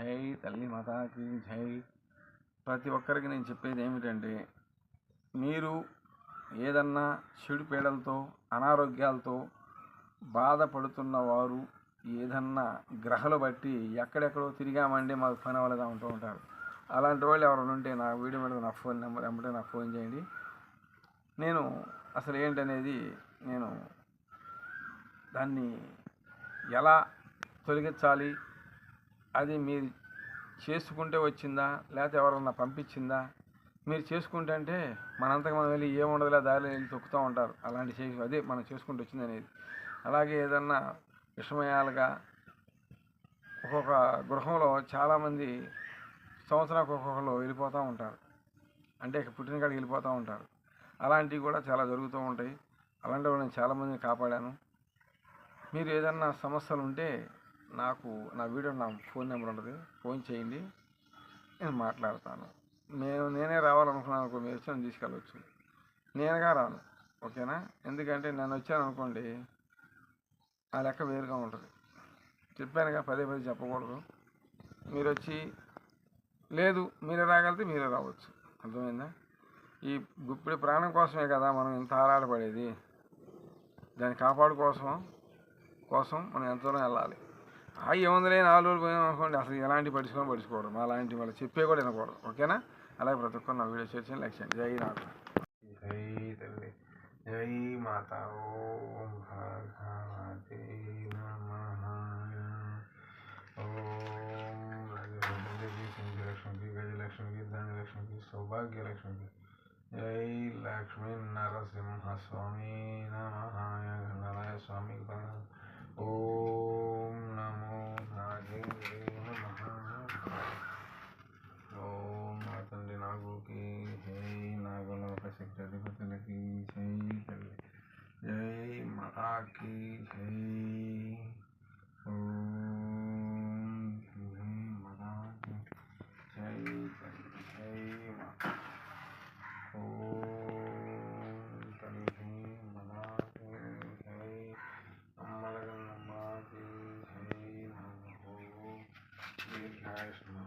జై తల్లి మాతాకి జై. ప్రతి ఒక్కరికి నేను చెప్పేది ఏమిటంటే, మీరు ఏదన్నా చెడు పీడలతో అనారోగ్యాలతో బాధపడుతున్న వారు ఏదన్నా గ్రహాలు బట్టి ఎక్కడెక్కడో తిరిగామండి మాకు పని అవ్వలేదా ఉంటూ ఉంటారు. అలాంటి వాళ్ళు ఎవరైనా ఉంటే నా వీడియో మీద నా ఫోన్ నెంబర్ వెంబడే నాకు ఫోన్ చేయండి. నేను అసలు ఏంటనేది నేను దాన్ని ఎలా తొలగించాలి, అది మీరు చేసుకుంటే వచ్చిందా లేకపోతే ఎవరన్నా పంపించిందా, మీరు చేసుకుంటే అంటే మనంతకు మనం వెళ్ళి ఏముండదులే దారిలో వెళ్ళి తొక్కుతూ ఉంటారు. అలాంటి అదే మనం చేసుకుంటూ వచ్చింది అనేది. అలాగే ఏదన్నా విషమయాలుగా ఒక్కొక్క గృహంలో చాలామంది సంవత్సరానికి ఒక్కొక్కరు వెళ్ళిపోతూ ఉంటారు, అంటే పుట్టిన కాడికి వెళ్ళిపోతూ ఉంటారు. అలాంటివి కూడా చాలా జరుగుతూ ఉంటాయి. అలాంటి వాళ్ళు నేను చాలామందిని కాపాడాను. మీరు ఏదన్నా సమస్యలు ఉంటే నాకు నా వీడియో నా ఫోన్ నెంబర్ ఉంటుంది, ఫోన్ చేయండి, నేను మాట్లాడతాను. నేనే రావాలనుకున్నాను, మీరు వచ్చి నన్ను తీసుకెళ్ళవచ్చు. నేనుగా రాను, ఓకేనా? ఎందుకంటే నేను వచ్చాను అనుకోండి, ఆ లెక్క వేరుగా ఉంటుంది. చెప్పానుగా, పదే పదే చెప్పకూడదు. మీరు వచ్చి లేదు మీరే రాగలిగితే మీరే రావచ్చు, అర్థమైందా? ఈ గుప్పిడి ప్రాణం కోసమే కదా మనం ఇంత ఆరాటపడేది. దాన్ని కోసం మనం ఎంతో వెళ్ళాలి. ఏముందిలే 4 రోజులు పోయాం అనుకోండి, అసలు ఎలాంటి పడుచుకోవడం అలాంటి వాళ్ళు చెప్పే కూడా వినకూడదు, ఓకేనా? అలాగే ప్రతి ఒక్కరు నా వీడియో చేసి లైక్ చేయండి. జై నాకు జై తల్లి జై మాత. ఓం భగవతే నమః. ఓం లక్ష్మికి గజలక్ష్మికి ధనలక్ష్మికి సౌభాగ్యలక్ష్మికి జై లక్ష్మీ నరసింహ స్వామి నమః. గణాలయ స్వామి ఓం నమో నాగేంద్రే నమః. ఓం నా తండ్రి నాగుకి జై, నాగలోక శక్తి అధిపతులకి జై తల్లి జై మాతాకి జై. ఓం జై మాతాకి జై తల్లి జై మాతా. ఓం తల్లి మాతాకి జై. అమ్మలగన్నమ్మకి జై. దీర్ఘాయుష్మ